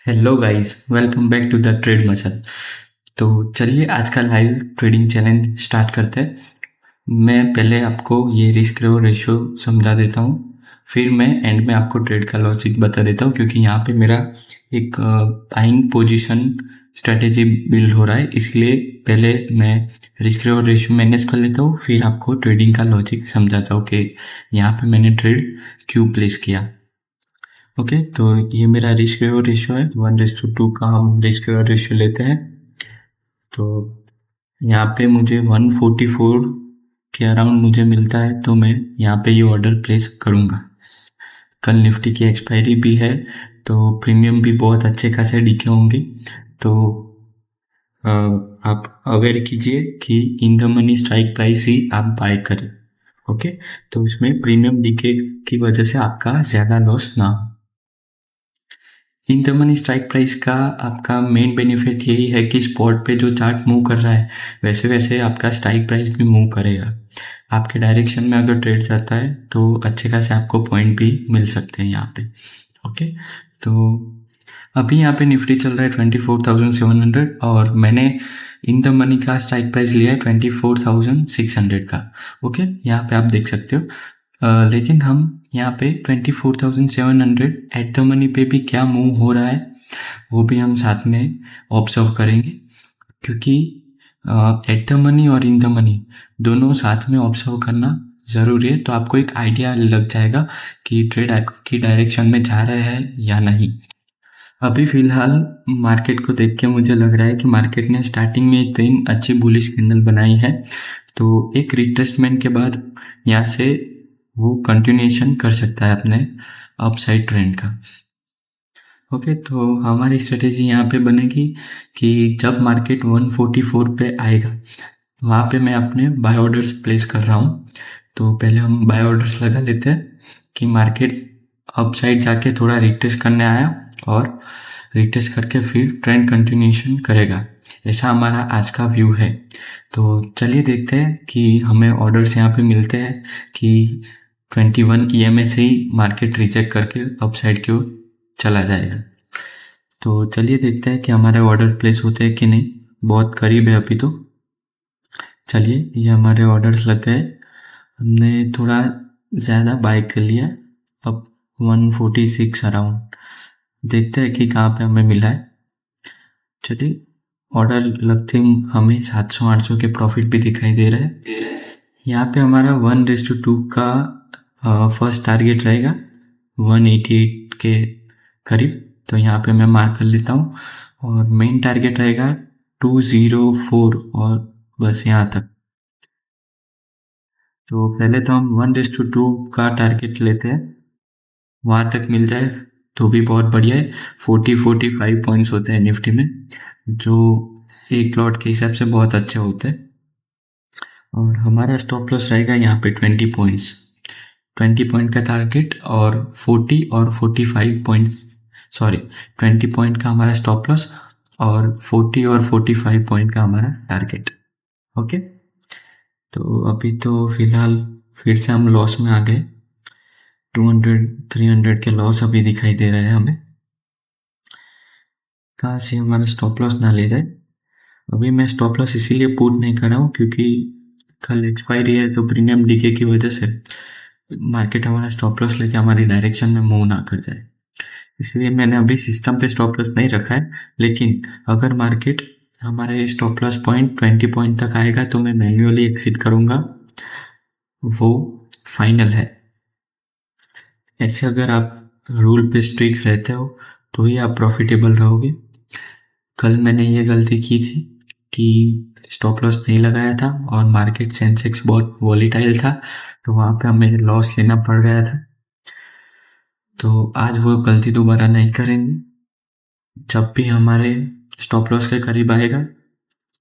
Hello guys, welcome back to the Trade Muscle. तो चलिए आज का लाइव ट्रेडिंग चैलेंज स्टार्ट करते हैं। मैं पहले आपको ये रिस्क रिवॉर्ड रेशियो समझा देता हूँ, फिर मैं एंड में आपको ट्रेड का लॉजिक बता देता हूँ, क्योंकि यहाँ पे मेरा एक बाइंग पोजीशन स्ट्रेटेजी बिल्ड हो रहा है। इसलिए पहले मैं रिस्क रिवॉर्ड रेशियो मैनेज कर लेता हूँ, फिर आपको ट्रेडिंग का लॉजिक समझाता हूँ कि यहाँ पे मैंने ट्रेड क्यों प्लेस किया। ओके, तो ये मेरा रिस्क रिवॉर्ड रेशियो है। 1:2 का हम रिस्क रिवॉर्ड रेशियो लेते हैं। तो यहाँ पे मुझे 144 के अराउंड मुझे मिलता है, तो मैं यहाँ पे ये ऑर्डर प्लेस करूँगा। कल निफ्टी की एक्सपायरी भी है, तो प्रीमियम भी बहुत अच्छे खासे दिखे होंगे। तो आप अवेयर कीजिए कि in the money strike price ही आप बाय करें। ओके, तो इसमें प्रीमियम डीके की वजह से आपका ज़्यादा लॉस ना हो। इन द मनी स्ट्राइक प्राइस का आपका मेन बेनिफिट यही है कि स्पॉट पे जो चार्ट मूव कर रहा है वैसे वैसे आपका स्ट्राइक प्राइस भी मूव करेगा। आपके डायरेक्शन में अगर ट्रेड जाता है तो अच्छे खासे आपको पॉइंट भी मिल सकते हैं यहाँ पे। ओके, तो अभी यहाँ पे निफ्टी चल रहा है 24,700 और मैंने इन द मनी का स्ट्राइक प्राइस लिया है 24,600 का। ओके, यहाँ पे आप देख सकते हो। लेकिन हम यहाँ पे 24,700 एट द मनी पे भी क्या मूव हो रहा है वो भी हम साथ में ऑब्जर्व करेंगे, क्योंकि एट द मनी और इन द मनी दोनों साथ में ऑब्जर्व करना ज़रूरी है। तो आपको एक आइडिया लग जाएगा कि ट्रेड आपकी डायरेक्शन में जा रहा है या नहीं। अभी फ़िलहाल मार्केट को देख के मुझे लग रहा है कि मार्केट ने स्टार्टिंग में 3 अच्छी बुलिश कैंडल बनाई है, तो एक रिट्रेसमेंट के बाद यहाँ से वो कंटिन्यूएशन कर सकता है अपने अपसाइड ट्रेंड का। ओके, तो हमारी स्ट्रेटेजी यहाँ पे बनेगी कि जब मार्केट 144 पे आएगा वहाँ पे मैं अपने बाय ऑर्डर्स प्लेस कर रहा हूँ। तो पहले हम बाय ऑर्डर्स लगा लेते हैं कि मार्केट अपसाइड जाके थोड़ा रिट्रेस करने आया और रिट्रेस करके फिर ट्रेंड कंटिन्यूएशन करेगा, ऐसा हमारा आज का व्यू है। तो चलिए देखते हैं कि हमें ऑर्डर्स यहाँ पे मिलते हैं कि 21 EMA से ही मार्केट रिजेक्ट करके अपसाइड की ओर चला जाएगा। तो चलिए देखते हैं कि हमारे ऑर्डर प्लेस होते हैं कि नहीं। बहुत करीब है अभी तो। चलिए, ये हमारे ऑर्डर्स लग गए। हमने थोड़ा ज़्यादा बाय कर लिया। अब 146 अराउंड देखते हैं कि कहाँ पे हमें मिला है। चलिए, ऑर्डर लगते ही हमें 700-800 के प्रॉफिट भी दिखाई दे रहे हैं। यहाँ पे हमारा 1:2 का फर्स्ट टारगेट रहेगा 188 के करीब। तो यहाँ पे मैं मार्क कर लेता हूँ और मेन टारगेट रहेगा 204 और बस यहाँ तक। तो पहले तो हम 1:2 का टारगेट लेते हैं, वहाँ तक मिल जाए तो भी बहुत बढ़िया है। 40-45 पॉइंट्स होते हैं निफ्टी में, जो एक लॉट के हिसाब से बहुत अच्छे होते हैं। और हमारा स्टॉप लॉस रहेगा यहाँ पे 20 पॉइंट्स, 20 पॉइंट का टारगेट और 40 और 45 पॉइंट्स, सॉरी 20 पॉइंट का हमारा स्टॉप लॉस और 40 और 45 पॉइंट का हमारा टारगेट। ओके, तो अभी तो फिलहाल फिर से हम लॉस में आ गए। 200-300 के लॉस अभी दिखाई दे रहे हैं हमें। कहाँ से हमारा स्टॉप लॉस ना ले जाए। अभी मैं स्टॉप लॉस इसीलिए पुट नहीं कर रहा हूँ क्योंकि कल एक्सपायरी है, तो प्रीमियम डीके की वजह से मार्केट हमारा स्टॉप लॉस लेके हमारी डायरेक्शन में मूव ना कर जाए। इसलिए मैंने अभी सिस्टम पे स्टॉप लॉस नहीं रखा है। लेकिन अगर मार्केट हमारे स्टॉप लॉस पॉइंट 20 पॉइंट तक आएगा तो मैं मैन्युअली एक्सिट करूँगा, वो फाइनल है। ऐसे अगर आप रूल पे स्ट्रिक्ट रहते हो तो ही आप प्रॉफिटेबल रहोगे। कल मैंने ये गलती की थी कि स्टॉप लॉस नहीं लगाया था और मार्केट सेंसेक्स बहुत वॉलीटाइल था, तो वहाँ पे हमें लॉस लेना पड़ गया था। तो आज वो गलती दोबारा नहीं करेंगे। जब भी हमारे स्टॉप लॉस के करीब आएगा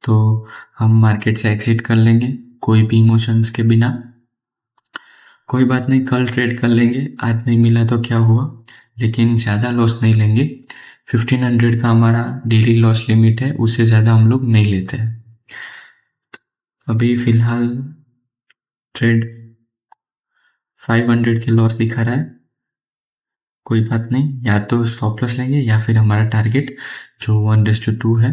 तो हम मार्केट से एग्जिट कर लेंगे, कोई भी इमोशंस के बिना। कोई बात नहीं, कल ट्रेड कर लेंगे, आज नहीं मिला तो क्या हुआ, लेकिन ज़्यादा लॉस नहीं लेंगे। 1500 का हमारा डेली लॉस लिमिट है, उससे ज़्यादा हम लोग नहीं लेते हैं। अभी फ़िलहाल ट्रेड 500 के लॉस दिखा रहा है। कोई बात नहीं, या तो स्टॉप लॉस लेंगे या फिर हमारा टारगेट जो 1:2 है।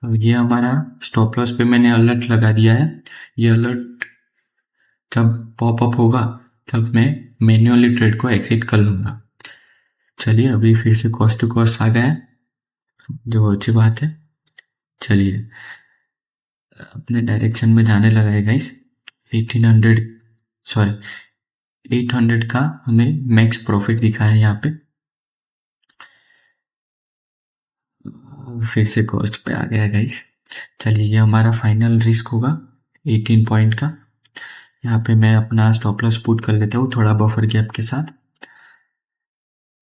तो ये हमारा स्टॉप लॉस पे मैंने अलर्ट लगा दिया है। ये अलर्ट जब पॉपअप होगा तब मैं मैन्युअली ट्रेड को एग्जिट कर लूँगा। चलिए अभी फिर से कॉस्ट टू कॉस्ट आ गया है, जो अच्छी बात है। चलिए अपने डायरेक्शन में जाने लगा है गाइस। 1800, सॉरी 800 का हमें मैक्स प्रॉफिट दिखा है यहाँ पे। फिर से कॉस्ट पे आ गया गाइस। चलिए ये हमारा फाइनल रिस्क होगा 18 पॉइंट का। यहाँ पे मैं अपना स्टॉप लॉस पुट कर लेता हूँ थोड़ा बफर गैप के साथ।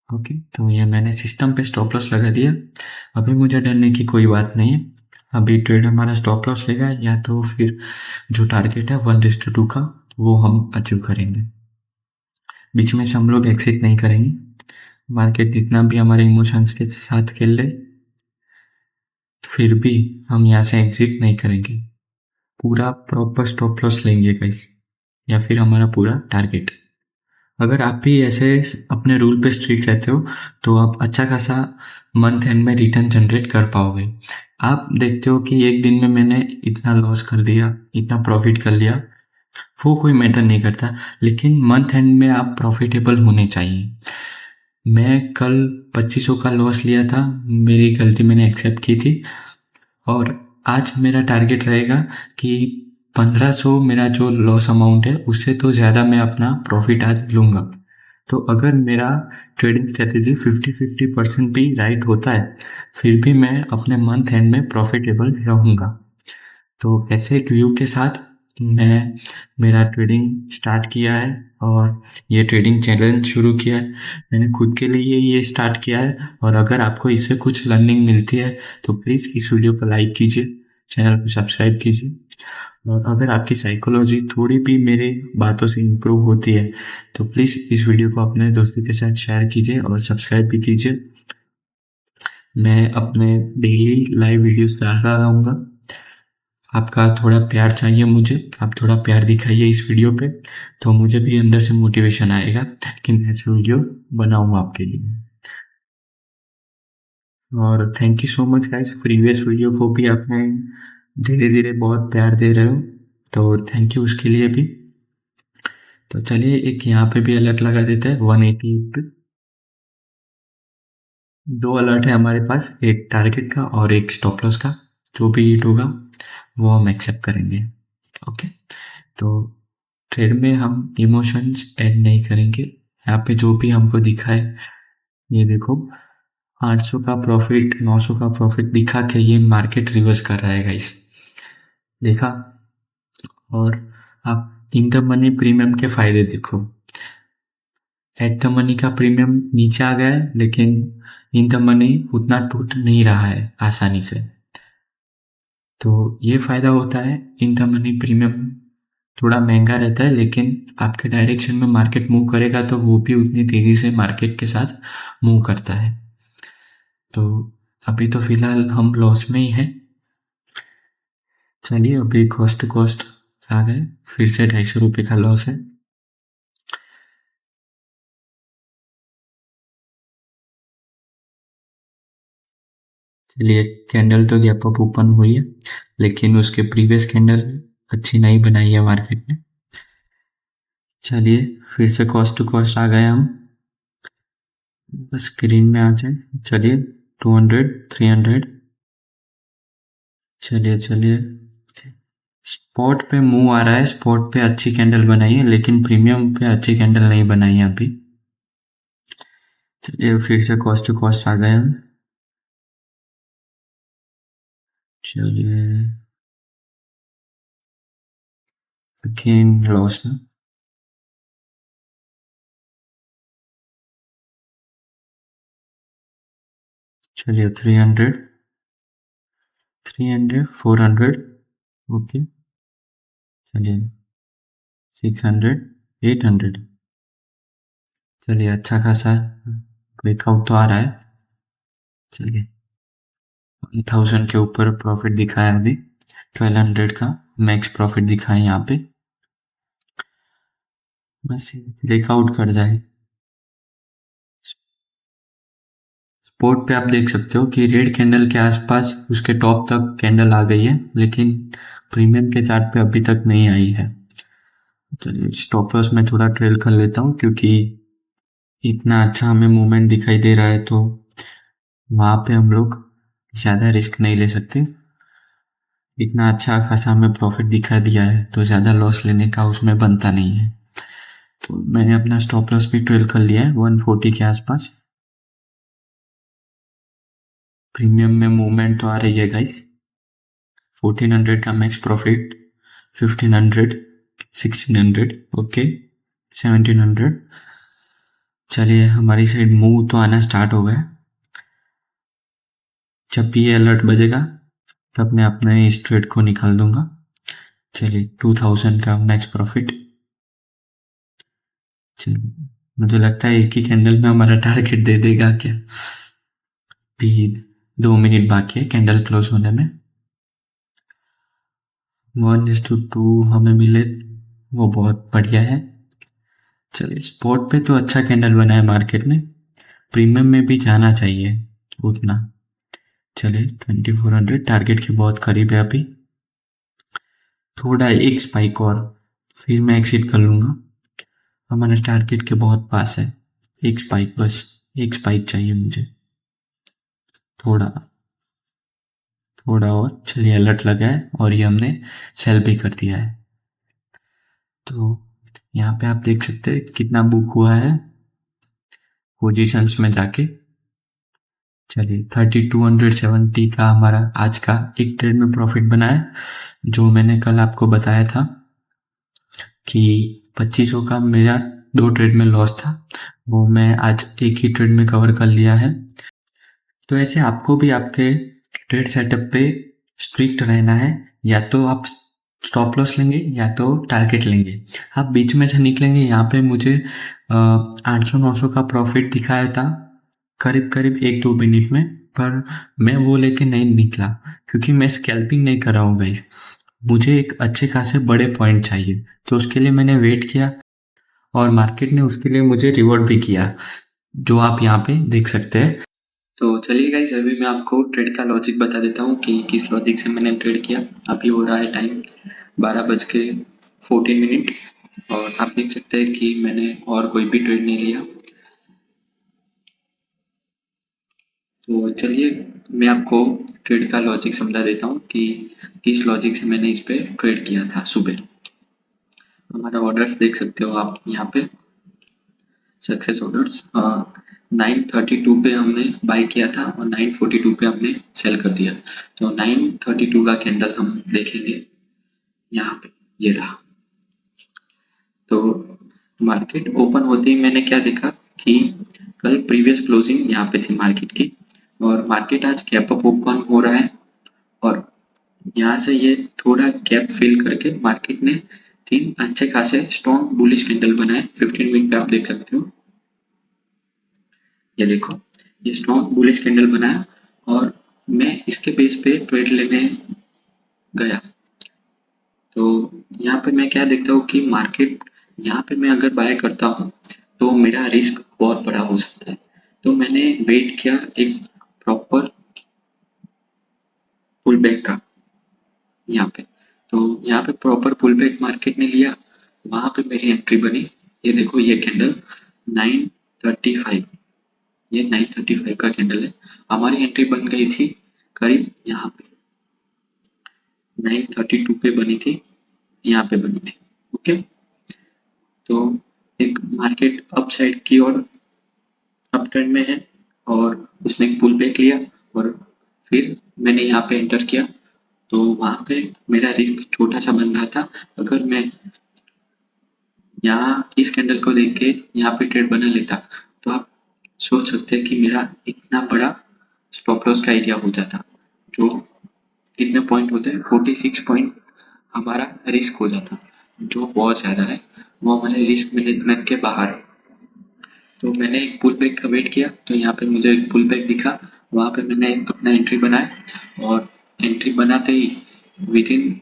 ओके, तो ये मैंने सिस्टम पे स्टॉप लॉस लगा दिया। अभी मुझे डरने की कोई बात नहीं है। अभी ट्रेड हमारा स्टॉप लॉस लेगा या तो फिर जो टारगेट है 1:2 का वो हम अचीव करेंगे। बीच में से हम लोग एक्सिट नहीं करेंगे। मार्केट जितना भी हमारे इमोशंस के साथ खेल ले, फिर भी हम यहाँ से एग्जिट नहीं करेंगे। पूरा प्रॉपर स्टॉप लॉस लेंगे गाइस, या फिर हमारा पूरा टारगेट। अगर आप भी ऐसे अपने रूल पे स्ट्रिक्ट रहते हो तो आप अच्छा खासा मंथ एंड में रिटर्न जनरेट कर पाओगे। आप देखते हो कि एक दिन में मैंने इतना लॉस कर दिया, इतना प्रॉफिट कर लिया, वो कोई मैटर नहीं करता, लेकिन मंथ एंड में आप प्रॉफिटेबल होने चाहिए। मैं कल 2500 का लॉस लिया था, मेरी गलती मैंने एक्सेप्ट की थी, और आज मेरा टारगेट रहेगा कि 1500 मेरा जो लॉस अमाउंट है उससे तो ज़्यादा मैं अपना प्रॉफिट आज लूँगा। तो अगर मेरा ट्रेडिंग स्ट्रेटेजी 50-50% भी राइट होता है, फिर भी मैं अपने मंथ एंड में प्रॉफिटेबल रहूँगा। तो ऐसे एक व्यू के साथ मैं मेरा ट्रेडिंग स्टार्ट किया है, और ये ट्रेडिंग चैलेंज शुरू किया है। मैंने खुद के लिए ये स्टार्ट किया है, और अगर आपको इससे कुछ लर्निंग मिलती है तो प्लीज़ इस वीडियो को लाइक कीजिए, चैनल को सब्सक्राइब कीजिए। और अगर आपकी साइकोलॉजी थोड़ी भी मेरे बातों से इम्प्रूव होती है तो प्लीज़ इस वीडियो को अपने दोस्तों के साथ शेयर कीजिए और सब्सक्राइब भी कीजिए। मैं अपने डेली लाइव वीडियोस डालता रहूँगा। आपका थोड़ा प्यार चाहिए मुझे, आप थोड़ा प्यार दिखाइए इस वीडियो पे, तो मुझे भी अंदर से मोटिवेशन आएगा कि मैं ऐसे वीडियो बनाऊँ आपके लिए। और thank you so much guys, previous video को भी आपने धीरे धीरे बहुत प्यार दे रहे हो, तो थैंक यू उसके लिए भी। तो चलिए एक यहाँ पे भी अलर्ट लगा देते हैं 180 पे। दो अलर्ट है हमारे पास, एक टारगेट का और एक स्टॉप लॉस का। जो भी हिट होगा वो हम एक्सेप्ट करेंगे। ओके, तो ट्रेड में हम इमोशंस ऐड नहीं करेंगे। यहाँ पे जो भी हमको दिखा है, ये देखो 800 का प्रॉफिट, 900 का प्रॉफिट दिखा के ये मार्केट रिवर्स कर रहा है गाइस, देखा। और आप इन द मनी प्रीमियम के फायदे देखो। एट द मनी का प्रीमियम नीचे आ गया है, लेकिन इन द मनी उतना टूट नहीं रहा है आसानी से। तो ये फायदा होता है। इन द मनी प्रीमियम थोड़ा महंगा रहता है, लेकिन आपके डायरेक्शन में मार्केट मूव करेगा तो वो भी उतनी तेजी से मार्केट के साथ मूव करता है। तो अभी तो फिलहाल हम लॉस में ही हैं। चलिए अभी कॉस्ट टू कॉस्ट आ गए, फिर से 250 का लॉस है। चलिए कैंडल तो गैप अप ओपन हुई है, लेकिन उसके प्रीवियस कैंडल अच्छी नहीं बनाई है मार्केट ने। चलिए फिर से कॉस्ट टू कॉस्ट आ गए हम, बस स्क्रीन में आ जाए। चलिए 200, 300। चलिए चलिए, स्पॉट पे मूव आ रहा है, स्पॉट पे अच्छी कैंडल बनाई है, लेकिन प्रीमियम पे अच्छी कैंडल नहीं बनाई है अभी। चलिए फिर से कॉस्ट टू कॉस्ट आ गए हम। चलिए अगेन लॉस में। चलिए 300, 300, 400। ओके, चलिए 600, 800। चलिए अच्छा खासा ब्रेकआउट तो आ रहा है। चलिए 1000 के ऊपर प्रॉफिट दिखा है अभी, 1200 का मैक्स प्रॉफिट दिखा है यहाँ पे। बस ब्रेकआउट कर जाए स्पॉट पे आप देख सकते हो कि रेड कैंडल के आसपास उसके टॉप तक कैंडल आ गई है, लेकिन प्रीमियम के चार्ट पे अभी तक नहीं आई है। चलिए स्टॉप लॉस में थोड़ा ट्रेल कर लेता हूँ, क्योंकि इतना अच्छा हमें मूवमेंट दिखाई दे रहा है तो वहाँ पे हम लोग ज़्यादा रिस्क नहीं ले सकते। इतना अच्छा खासा हमें प्रॉफिट दिखा दिया है तो ज़्यादा लॉस लेने का उसमें बनता नहीं है। तो मैंने अपना स्टॉप लॉस भी ट्रेल कर लिया है 140 के आसपास। प्रीमियम में मूवमेंट तो आ रही है गाइस। 1400 का मैक्स प्रॉफिट, 1500, 1600, ओके, 1700। चलिए हमारी साइड मूव तो आना स्टार्ट हो गया। जब भी ये अलर्ट बजेगा तब मैं अपने इस ट्रेड को निकाल दूंगा। चलिए 2000 का मैक्स प्रॉफिट। चलिए मुझे लगता है एक ही कैंडल में हमारा टारगेट दे देगा क्या। भी 2 मिनट बाकी है कैंडल क्लोज होने में। 1:2 हमें मिले वो बहुत बढ़िया है। चलिए स्पॉट पे तो अच्छा कैंडल बना है मार्केट में, प्रीमियम में भी जाना चाहिए उतना। चलिए 2400 टारगेट के बहुत करीब है अभी। थोड़ा एक स्पाइक और फिर मैं एक्सिट कर लूँगा। हमारे टारगेट के बहुत पास है। एक स्पाइक, बस एक स्पाइक चाहिए मुझे। थोड़ा थोड़ा और। चलिए अलर्ट लगा है और ये हमने सेल भी कर दिया है। तो यहाँ पे आप देख सकते हैं कितना बुक हुआ है पोजीशंस में जाके। चलिए 3270 का हमारा आज का एक ट्रेड में प्रॉफिट बना है। जो मैंने कल आपको बताया था कि 2500 का मेरा 2 ट्रेड में लॉस था, वो मैं आज एक ही ट्रेड में कवर कर लिया है। तो ऐसे आपको भी आपके ट्रेड सेटअप पे स्ट्रिक्ट रहना है। या तो आप स्टॉप लॉस लेंगे या तो टारगेट लेंगे। आप बीच में से निकलेंगे। यहाँ पे मुझे 800-900 का प्रॉफिट दिखाया था करीब करीब 1-2 मिनट में, पर मैं वो लेके नहीं निकला क्योंकि मैं स्कैल्पिंग नहीं कर रहा हूँ गाइस। मुझे एक अच्छे खासे बड़े पॉइंट चाहिए, तो उसके लिए मैंने वेट किया और मार्केट ने उसके लिए मुझे रिवॉर्ड भी किया, जो आप यहाँ पे देख सकते हैं। तो चलिए गाइस अभी मैं आपको ट्रेड का लॉजिक बता देता हूँ कि किस लॉजिक से मैंने ट्रेड किया। अभी हो रहा है टाइम 12:14 और आप देख सकते हैं कि मैंने और कोई भी ट्रेड नहीं लिया। तो चलिए मैं आपको ट्रेड का लॉजिक समझा देता हूँ कि किस लॉजिक से मैंने इस पे ट्रेड किया था सुबह। हमारा ऑर्डर्स देख सकते हो आप यहाँ पे, सक्सेस ऑर्डर्स 932 पे हमने बाय किया था और 942 पे हमने सेल कर दिया। तो 932 का कैंडल हम देखेंगे यहाँ पे, ये रहा। तो मार्केट ओपन होते ही मैंने क्या देखा कि कल प्रीवियस क्लोजिंग यहाँ पे थी मार्केट की, और मार्केट आज गैप अप ओपन हो रहा है और यहाँ से ये थोड़ा गैप फिल करके मार्केट ने 3 अच्छे खासे स्ट्रॉन्ग बुलिश कैंडल बनाए। 15 मिनट पे आप देख सकते हो, ये देखो ये स्ट्रॉन्ग बुलिश कैंडल बनाया और मैं इसके बेस पे ट्रेड लेने गया। तो यहाँ पे मैं क्या देखता हूँ कि मार्केट यहाँ पे मैं अगर बाय करता हूँ तो मेरा रिस्क बहुत बड़ा हो सकता है। तो मैंने वेट किया एक प्रॉपर पुल बैक का यहाँ पे। तो यहाँ पे प्रॉपर पुल बैक मार्केट ने लिया, वहां पे मेरी एंट्री बनी। ये देखो ये कैंडल 935, ये 935 का कैंडल है। हमारी एंट्री बन गई थी करीब यहाँ पे 932 पे बनी थी, यहाँ पे बनी थी। ओके, तो एक मार्केट अप साइड की ओर अप ट्रेंड में है और उसने एक पुल बैक लिया और फिर मैंने यहाँ पे एंटर किया। तो वहां पे मेरा रिस्क छोटा सा बन रहा था। अगर मैं यहाँ इस कैंडल को देख के यहाँ पे ट्रेड बना लेता तो आप सोच सकते हैं कि मेरा इतना बड़ा स्टॉप लॉस का एरिया हो जाता, जो कितने पॉइंट होते हैं 46 पॉइंट हमारा रिस्क हो जाता, जो बहुत ज़्यादा है। वो हमारे रिस्क मैनेजमेंट के बाहर है। तो मैंने एक पुल बैक का वेट किया, तो यहाँ पे मुझे एक पुल बैक दिखा, वहाँ पे मैंने अपना एंट्री बनाया और एंट्री बनाते ही विद इन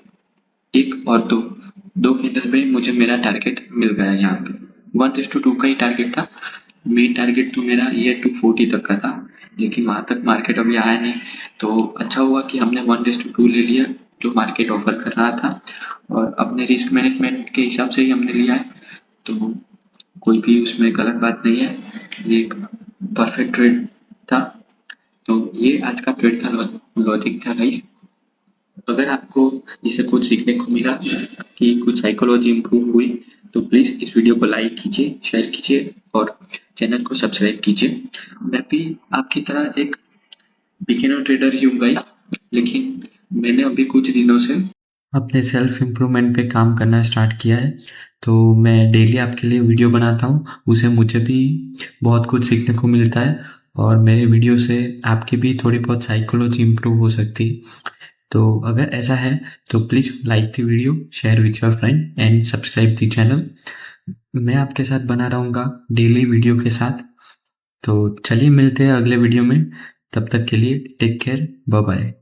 एक और दो कैंडल में मुझे मेरा टारगेट मिल गया। यहाँ पे 1:2 का ही टारगेट था। मेन टारगेट तो मेरा ये 240 तक का था, लेकिन वहाँ तक मार्केट अभी आया नहीं। तो अच्छा हुआ कि हमने 1:2 ले लिया जो मार्केट ऑफर कर रहा था, और अपने रिस्क मैनेजमेंट के हिसाब से ही हमने लिया है। तो कोई भी उसमें गलत बात नहीं है, ये एक परफेक्ट ट्रेड था। तो ये आज का ट्रेड का लॉजिक था गाइस। अगर आपको इससे कुछ सीखने को मिला कि कुछ साइकोलॉजी इम्प्रूव हुई, तो प्लीज़ इस वीडियो को लाइक कीजिए, शेयर कीजिए और चैनल को सब्सक्राइब कीजिए। मैं भी आपकी तरह एक बिगिनर ट्रेडर ही हूँ गाइस, लेकिन मैंने अभी कुछ दिनों से अपने सेल्फ इम्प्रूवमेंट पे काम करना स्टार्ट किया है। तो मैं डेली आपके लिए वीडियो बनाता हूँ, उसे मुझे भी बहुत कुछ सीखने को मिलता है और मेरे वीडियो से आपकी भी थोड़ी बहुत साइकोलॉजी इम्प्रूव हो सकती है। तो अगर ऐसा है तो please like the video, share with your friend and subscribe the channel. मैं आपके साथ बना रहूँगा डेली वीडियो के साथ। तो चलिए मिलते हैं अगले वीडियो में, तब तक के लिए टेक केयर, बाय बाय।